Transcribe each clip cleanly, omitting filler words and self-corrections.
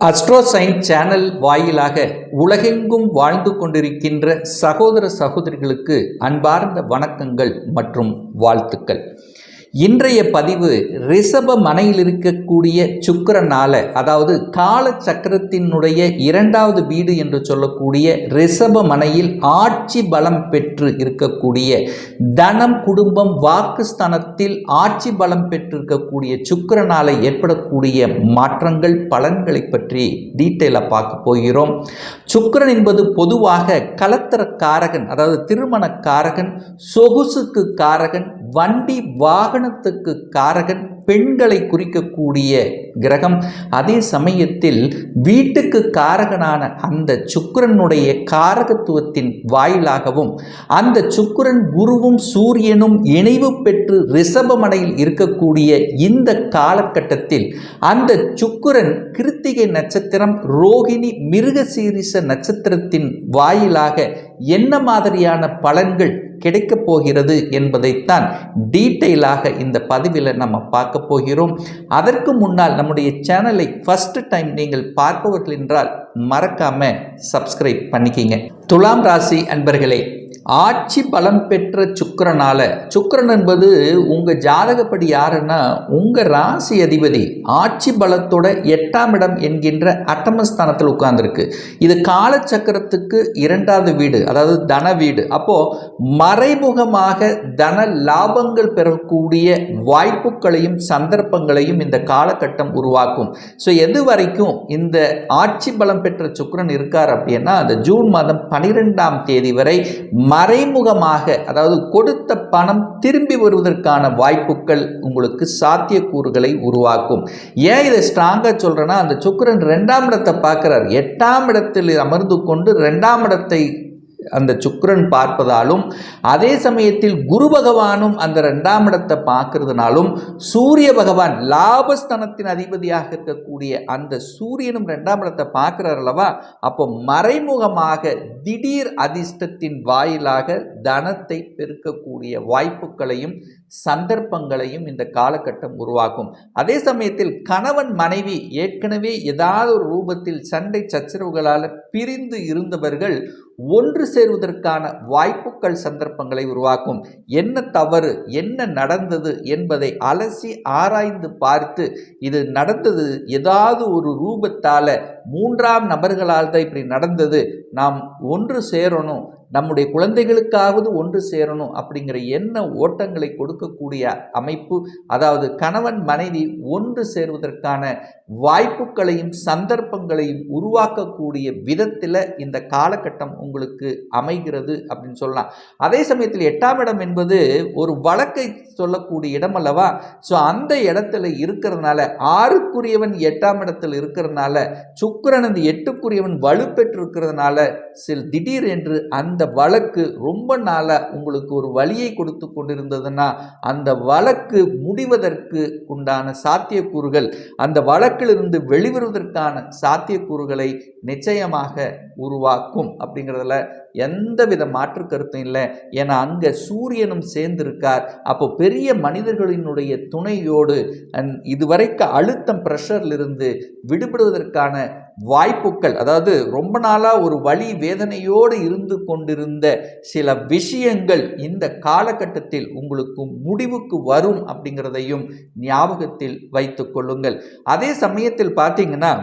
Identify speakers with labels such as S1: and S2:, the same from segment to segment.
S1: அஸ்ட்ரோசைன் channel வாயிலாக உலகெங்கும் வாழ்ந்து கொண்டிருக்கின்ற சகோதர சகோதரிகளுக்கு அன்பார்ந்த வணக்கங்கள் மற்றும் வாழ்த்துக்கள். இன்றைய பதிவு ரிஷப மனையில் இருக்கக்கூடிய சுக்கிரனால, அதாவது கால சக்கரத்தினுடைய இரண்டாவது வீடு என்று சொல்லக்கூடிய ரிஷப மனையில் ஆட்சி பலம் பெற்று இருக்கக்கூடிய தனம் குடும்பம் வாக்குஸ்தானத்தில் ஆட்சி பலம் பெற்றிருக்கக்கூடிய சுக்கிரனால ஏற்படக்கூடிய மாற்றங்கள் பலன்களை பற்றி டீட்டெயிலாக பார்க்க போகிறோம். சுக்கிரன் என்பது பொதுவாக கலத்திர காரகன், அதாவது திருமண காரகன், சொகுசுக்கு காரகன், வண்டி வாகனத்துக்கு காரகன், பெண்களை குறிக்கக்கூடிய கிரகம். அதே சமயத்தில் வீட்டுக்கு காரகனான அந்த சுக்கிரனுடைய காரகத்துவத்தின் வாயிலாகவும் அந்த சுக்கிரன் குருவும் சூரியனும் இணைவு பெற்று ரிஷபமனையில் இருக்கக்கூடிய இந்த காலகட்டத்தில் அந்த சுக்கிரன் கிருத்திகை நட்சத்திரம், ரோகிணி, மிருகசீரிஷ நட்சத்திரத்தின் வாயிலாக என்ன மாதிரியான பலன்கள் கிடைக்கப் போகிறது என்பதைத்தான் டீட்டெயிலாக இந்த பதிவில் நம்ம பார்க்க போகிறோம். அதற்கு முன்னால் நம்முடைய சேனலை ஃபர்ஸ்ட் டைம் நீங்கள் பார்ப்பவர்கள் என்றால் மறக்காம சப்ஸ்கிரைப் பண்ணிக்கிங்க. துலாம் ராசி அன்பர்களே, ஆட்சி பலம் பெற்ற சுக்கிரனால, சுக்கிரன் என்பது உங்க ஜாதகப்படி யாருன்னா உங்க ராசி அதிபதி ஆட்சி பலத்தோட 8ஆம் இடம் என்கின்ற அட்டமஸ்தானத்தில் உட்கார்ந்துருக்கு. இது காலச்சக்கரத்துக்கு இரண்டாவது வீடு, அதாவது தன வீடு. அப்போ மறைமுகமாக தன லாபங்கள் பெறக்கூடிய வாய்ப்புகளையும் சந்தர்ப்பங்களையும் இந்த காலகட்டம் உருவாக்கும். ஸோ எது வரைக்கும் இந்த ஆட்சி பலம் பெற்ற சுக்கிரன் இருக்கார் அப்படின்னா அந்த ஜூன் மாதம் 12ஆம் தேதி வரை மறைமுகமாக, அதாவது கொடுத்த பணம் திரும்பி வருவதற்கான வாய்ப்புகள் உங்களுக்கு சாத்தியக்கூறுகளை உருவாக்கும். ஏன் இதை ஸ்ட்ராங்கா சொல்றேன்னா, அந்த சுக்கிரன் 2ஆம் இடத்தை பார்க்கிறார். 8ஆம் இடத்தில் அமர்ந்து கொண்டு 2ஆம் இடத்தை அந்த சுக்கிரன் பார்ப்பதாலும், அதே சமயத்தில் குரு பகவானும் அந்த 2ஆம் இடத்தை பார்க்கிறதுனாலும், சூரிய பகவான் லாபஸ்தானத்தின் அதிபதியாக இருக்கக்கூடிய அந்த சூரியனும் 2ஆம் இடத்தை பார்க்கிறார் அல்லவா. அப்போ மறைமுகமாக திடீர் அதிர்ஷ்டத்தின் வாயிலாக தனத்தை பெருக்கக்கூடிய வாய்ப்புகளையும் சந்தர்ப்பங்களையும் இந்த காலகட்டம் உருவாக்கும். அதே சமயத்தில் கணவன் மனைவி ஏற்கனவே ஏதாவது ஒரு ரூபத்தில் சண்டை சச்சரவுகளால் பிரிந்து இருந்தவர்கள் ஒன்று சேருவதற்கான வாய்ப்புகள் சந்தர்ப்பங்களை உருவாக்கும். என்ன தவறு, என்ன நடந்தது என்பதை அலசி ஆராய்ந்து பார்த்து, இது நடந்தது ஏதாவது ஒரு ரூபத்தால 3ஆம் நபர்களால் தான் இப்படி நடந்தது, நாம் ஒன்று சேரணும், நம்முடைய குழந்தைகளுக்காவது ஒன்று சேரணும் அப்படிங்கிற எண்ண ஓட்டங்களை கொடுக்கக்கூடிய அமைப்பு, அதாவது கணவன் மனைவி ஒன்று சேருவதற்கான வாய்ப்புகளையும் சந்தர்ப்பங்களையும் உருவாக்கக்கூடிய விதத்தில் இந்த காலகட்டம் உங்களுக்கு அமைகிறது அப்படின்னு சொல்லலாம். அதே சமயத்தில் 8ஆம் இடம் என்பது ஒரு வழக்கை சொல்லக்கூடிய இடம் அல்லவா. ஸோ அந்த இடத்துல இருக்கிறதுனால, 6க்குரியவன் 8ஆம் இடத்தில் இருக்கிறதுனால, சுக்கிரன் அந்த 8க்குரியவன் வலுப்பெற்று இருக்கிறதுனால திடீர் என்று அந்த வழக்கு ரொம்ப நாளா உங்களுக்கு ஒரு வழியை கொடுத்து கொண்டிருந்ததுன்னா அந்த வழக்கு முடிவதற்கு உண்டான சாத்தியக்கூறுகள், அந்த வழக்கிலிருந்து வெளிவருவதற்கான சாத்தியக்கூறுகளை நிச்சயமாக உருவாக்கும் அப்படிங்கிறதுல எந்தவித மாற்று கருத்தும் இல்லை. ஏன்னா அங்கே சூரியனும் சேர்ந்திருக்கார். அப்போ பெரிய மனிதர்களினுடைய துணையோடு இதுவரைக்கும் அழுத்தம் பிரஷர்ல இருந்து விடுபடுவதற்கான வாய்ப்புகள், அதாவது ரொம்ப நாளாக ஒரு வலி வேதனையோடு இருந்து கொண்டிருந்த சில விஷயங்கள் இந்த காலகட்டத்தில் உங்களுக்கு முடிவுக்கு வரும் அப்படிங்கிறதையும் ஞாபகத்தில் வைத்துக் கொள்ளுங்கள். அதே சமயத்தில் பார்த்தீங்கன்னா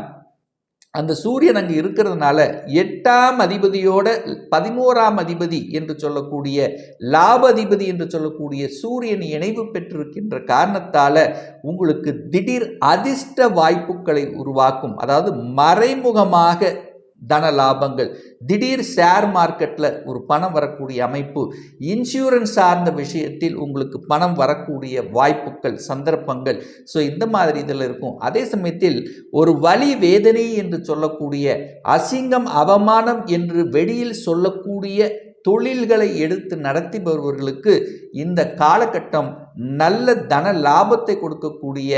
S1: அந்த சூரியன் அங்கே இருக்கிறதுனால 8ஆம் அதிபதியோட 11ஆம் அதிபதி என்று சொல்லக்கூடிய லாபதிபதி என்று சொல்லக்கூடிய சூரியன் இணைவு பெற்றிருக்கின்ற காரணத்தால் உங்களுக்கு திடீர் அதிர்ஷ்ட வாய்ப்புகளை உருவாக்கும். அதாவது மறைமுகமாக தன லாபங்கள், திடீர் ஷேர் மார்க்கெட்டில் ஒரு பணம் வரக்கூடிய அமைப்பு, இன்சூரன்ஸ் சார்ந்த விஷயத்தில் உங்களுக்கு பணம் வரக்கூடிய வாய்ப்புகள் சந்தர்ப்பங்கள். ஸோ இந்த மாதிரி இதில் இருக்கும். அதே சமயத்தில் ஒரு வலி வேதனை என்று சொல்லக்கூடிய, அசிங்கம் அவமானம் என்று வெளியில் சொல்லக்கூடிய தொழில்களை எடுத்து நடத்தி வருபவர்களுக்கு இந்த காலகட்டம் நல்ல தன லாபத்தை கொடுக்கக்கூடிய,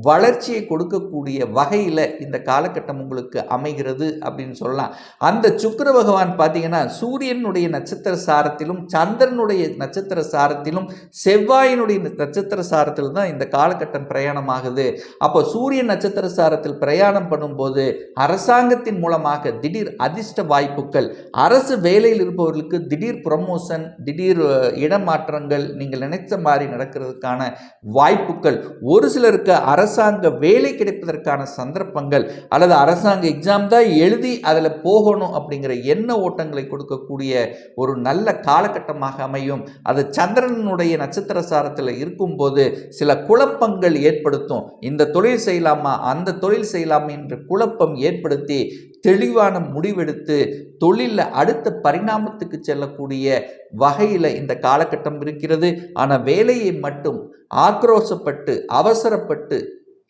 S1: வளர்ச்சியை கொடுக்கக்கூடிய வகையில் இந்த காலகட்டம் உங்களுக்கு அமைகிறது அப்படின்னு சொல்லலாம். அந்த சுக்கிர பகவான் பார்த்தீங்கன்னா சூரியனுடைய நட்சத்திர சாரத்திலும் சந்திரனுடைய நட்சத்திர சாரத்திலும் செவ்வாயினுடைய நட்சத்திர சாரத்தில் தான் இந்த காலகட்டம் பிரயாணமாகுது. அப்போ சூரிய நட்சத்திர சாரத்தில் பிரயாணம் பண்ணும்போது அரசாங்கத்தின் மூலமாக திடீர் அதிர்ஷ்ட வாய்ப்புகள், அரசு வேலையில் இருப்பவர்களுக்கு திடீர் ப்ரமோஷன், திடீர் இடமாற்றங்கள், நீங்கள் நினைத்த மாதிரி நடக்கிறதுக்கான வாய்ப்புகள், ஒரு சிலருக்கு அரசாங்க வேலை கிடைப்பதற்கான சந்தர்ப்பங்கள், அல்லது அரசாங்க எக்ஸாம் தான் எழுதி அதில் போகணும் அப்படிங்கிற எண்ண ஓட்டங்களை கொடுக்கக்கூடிய ஒரு நல்ல காலகட்டமாக அமையும். அது சந்திரனுடைய நட்சத்திர சாரத்தில் இருக்கும்போது சில குழப்பங்கள் ஏற்படுத்தும். இந்த தொழில் செய்யலாமா, அந்த தொழில் செய்யலாமா என்ற குழப்பம் ஏற்படுத்தி தெளிவான முடிவெடுத்து தொழிலில் அடுத்த பரிணாமத்துக்கு செல்லக்கூடிய வகையில் இந்த காலகட்டம் இருக்கிறது. ஆனால் வேலையை மட்டும் ஆக்ரோஷப்பட்டு அவசரப்பட்டு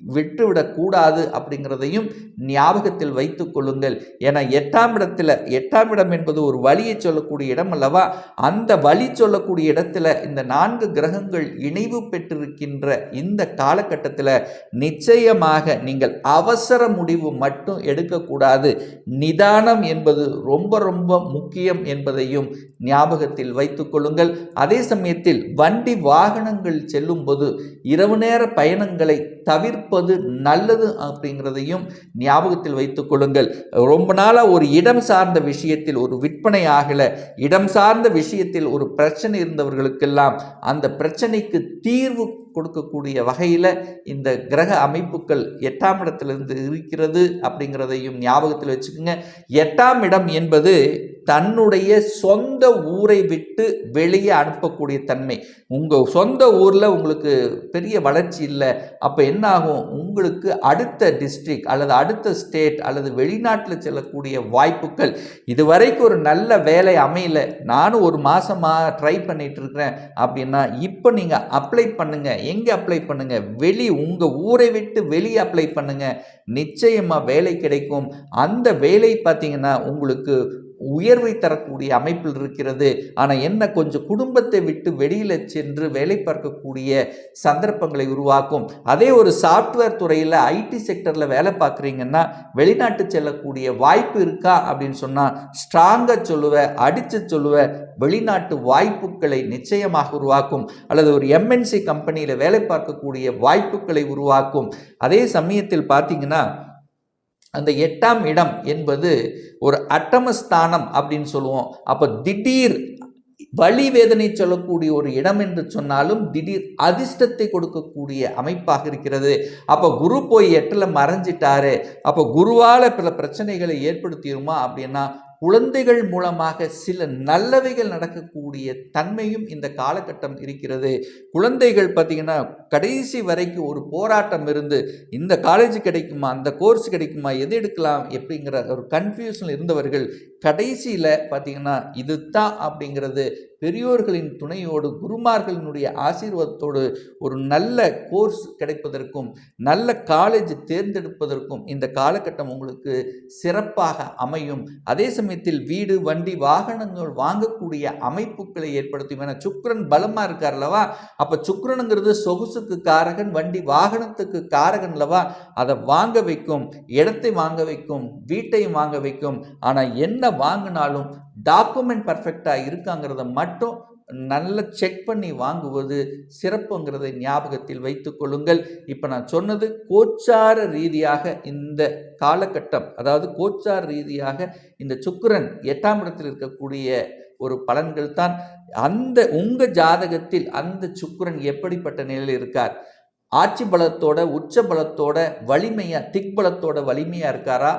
S1: விட்டுவிடக்கூடாது அப்படிங்கிறதையும் ஞாபகத்தில் வைத்துக் கொள்ளுங்கள். ஏன்னா 8ஆம் இடம் என்பது ஒரு வழியை சொல்லக்கூடிய இடம் அல்லவா? அந்த வழி சொல்லக்கூடிய இடத்துல இந்த 4 கிரகங்கள் இணைவு பெற்றிருக்கின்ற இந்த காலகட்டத்தில் நிச்சயமாக நீங்கள் அவசர முடிவு மட்டும் எடுக்கக்கூடாது. நிதானம் என்பது ரொம்ப ரொம்ப முக்கியம் என்பதையும் ஞாபகத்தில் வைத்துக் கொள்ளுங்கள். அதே சமயத்தில் வண்டி வாகனங்கள் செல்லும் போது இரவு நேர பயணங்களை தவிர்ப்பது நல்லது அப்படிங்கிறதையும் ஞாபகத்தில் வைத்துக் கொள்ளுங்கள். ரொம்ப நாளாக ஒரு இடம் சார்ந்த விஷயத்தில் ஒரு விற்பனை ஆகலை, இடம் சார்ந்த விஷயத்தில் ஒரு பிரச்சனை இருந்தவர்களுக்கெல்லாம் அந்த பிரச்சனைக்கு தீர்வு கொடுக்கக்கூடிய வகையில் இந்த கிரக அமைப்புகள் 8ஆம் இடத்திலிருந்து இருக்கிறது அப்படிங்கிறதையும் ஞாபகத்தில் வச்சுக்கோங்க. 8ஆம் இடம் என்பது தன்னுடைய சொந்த ஊரை விட்டு வெளியே அனுப்பக்கூடிய தன்மை. உங்கள் சொந்த ஊரில் உங்களுக்கு பெரிய வளர்ச்சி இல்லை, அப்போ என்ன ஆகும்? உங்களுக்கு அடுத்த டிஸ்ட்ரிக்ட் அல்லது அடுத்த ஸ்டேட் அல்லது வெளிநாட்டில் செல்லக்கூடிய வாய்ப்புகள். இதுவரைக்கும் ஒரு நல்ல வேலை அமையல, நானும் ஒரு மாதமாக ட்ரை பண்ணிட்டு இருக்கிறேன் அப்படின்னா இப்போ நீங்கள் அப்ளை பண்ணுங்க. எங்கே அப்ளை பண்ணுங்க? உங்கள் ஊரை விட்டு வெளியே அப்ளை பண்ணுங்க. நிச்சயமாக வேலை கிடைக்கும். அந்த வேலை பார்த்தீங்கன்னா உங்களுக்கு உயர்வை தரக்கூடிய அமைப்பில் இருக்கிறது. ஆனால் என்ன, கொஞ்சம் குடும்பத்தை விட்டு வெளியில் சென்று வேலை பார்க்கக்கூடிய சந்தர்ப்பங்களை உருவாக்கும். அதே ஒரு சாஃப்ட்வேர் துறையில் ஐடி செக்டரில் வேலை பார்க்குறீங்கன்னா வெளிநாட்டு செல்லக்கூடிய வாய்ப்பு இருக்கா அப்படின்னு சொன்னால் ஸ்ட்ராங்காக சொல்லுவேன், அடித்து சொல்லுவேன், வெளிநாட்டு வாய்ப்புகளை நிச்சயமாக உருவாக்கும். அல்லது ஒரு எம்என்சி கம்பெனியில் வேலை பார்க்கக்கூடிய வாய்ப்புகளை உருவாக்கும். அதே சமயத்தில் பார்த்தீங்கன்னா அந்த 8ஆம் இடம் என்பது ஒரு அட்டமஸ்தானம் அப்படின்னு சொல்லுவோம். அப்போ திடீர் வலி வேதனை சொல்லக்கூடிய ஒரு இடம் என்று சொன்னாலும் திடீர் அதிர்ஷ்டத்தை கொடுக்கக்கூடிய அமைப்பாக இருக்கிறது. அப்போ குரு போய் 8ல் மறைஞ்சிட்டாரு, அப்போ குருவால் பல பிரச்சனைகளை ஏற்படுத்திடுமா அப்படின்னா குழந்தைகள் மூலமாக சில நல்லவைகள் நடக்கக்கூடிய தன்மையும் இந்த காலகட்டம் இருக்கிறது. குழந்தைகள் பார்த்தீங்கன்னா கடைசி வரைக்கும் ஒரு போராட்டம் இருந்து இந்த காலேஜ் கிடைக்குமா, அந்த கோர்ஸ் கிடைக்குமா, எது எடுக்கலாம் எப்படிங்கிற ஒரு கன்ஃபியூஷன் இருந்தவர்கள் கடைசியில் பார்த்தீங்கன்னா இது தான் அப்படிங்கிறது பெரியோர்களின் துணையோடு குருமார்களினுடைய ஆசீர்வாதத்தோடு ஒரு நல்ல கோர்ஸ் கிடைப்பதற்கும் நல்ல காலேஜ் தேர்ந்தெடுப்பதற்கும் இந்த காலகட்டம் உங்களுக்கு சிறப்பாக அமையும். அதே சமயத்தில் வீடு வண்டி வாகனங்கள் வாங்கக்கூடிய அமைப்புகளை ஏற்படுத்தும். ஏன்னா சுக்கிரன் பலமாக இருக்கார் அல்லவா? அப்போ சுக்கிரனுங்கிறது சொகுசுக்கு காரகன், வண்டி வாகனத்துக்கு காரகன் அல்லவா? அதை வாங்க வைக்கும், இடத்தை வாங்க வைக்கும், வீட்டையும் வாங்க வைக்கும். ஆனால் என்ன வாங்கினாலும் டாக்குமெண்ட் பர்ஃபெக்டாக இருக்காங்கிறத மட்டும் நல்ல செக் பண்ணி வாங்குவது சிறப்புங்கிறதை ஞாபகத்தில் வைத்துக் கொள்ளுங்கள். இப்போ நான் சொன்னது கோச்சார ரீதியாக இந்த காலகட்டம், அதாவது கோச்சார ரீதியாக இந்த சுக்கிரன் 8ஆம் இடத்தில் இருக்கக்கூடிய ஒரு பலன்கள் தான். அந்த உங்கள் ஜாதகத்தில் அந்த சுக்கிரன் எப்படிப்பட்ட நிலையில் இருக்கார்? ஆட்சி பலத்தோட உச்ச பலத்தோட வலிமையா, திக்பலத்தோட வலிமையா இருக்காரா?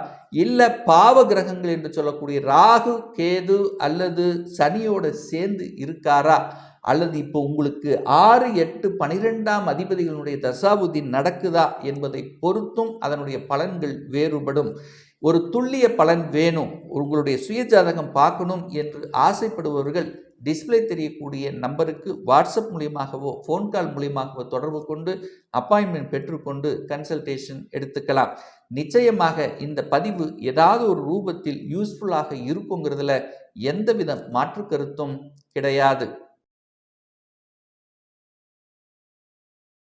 S1: இல்லை பாவ கிரகங்கள் என்று சொல்லக்கூடிய ராகு கேது அல்லது சனியோட சேர்ந்து இருக்காரா? அல்லது இப்போ உங்களுக்கு 6 8 12ஆம் அதிபதிகளுடைய தசாபுத்தி நடக்குதா என்பதை பொறுத்தும் அதனுடைய பலன்கள் வேறுபடும். ஒரு துல்லிய பலன் வேணும், உங்களுடைய சுயஜாதகம் பார்க்கணும் என்று ஆசைப்படுபவர்கள் டிஸ்பிளே தெரியக்கூடிய நம்பருக்கு வாட்ஸ்அப் மூலியமாகவோ ஃபோன் கால் மூலியமாகவோ தொடர்பு கொண்டு அப்பாயின்மெண்ட் பெற்றுக்கொண்டு கன்சல்டேஷன் எடுத்துக்கலாம். நிச்சயமாக இந்த பதிவு ஏதாவது ஒரு ரூபத்தில் யூஸ்ஃபுல்லாக இருக்குங்கிறதுல எந்தவித மாற்று கருத்தும் கிடையாது.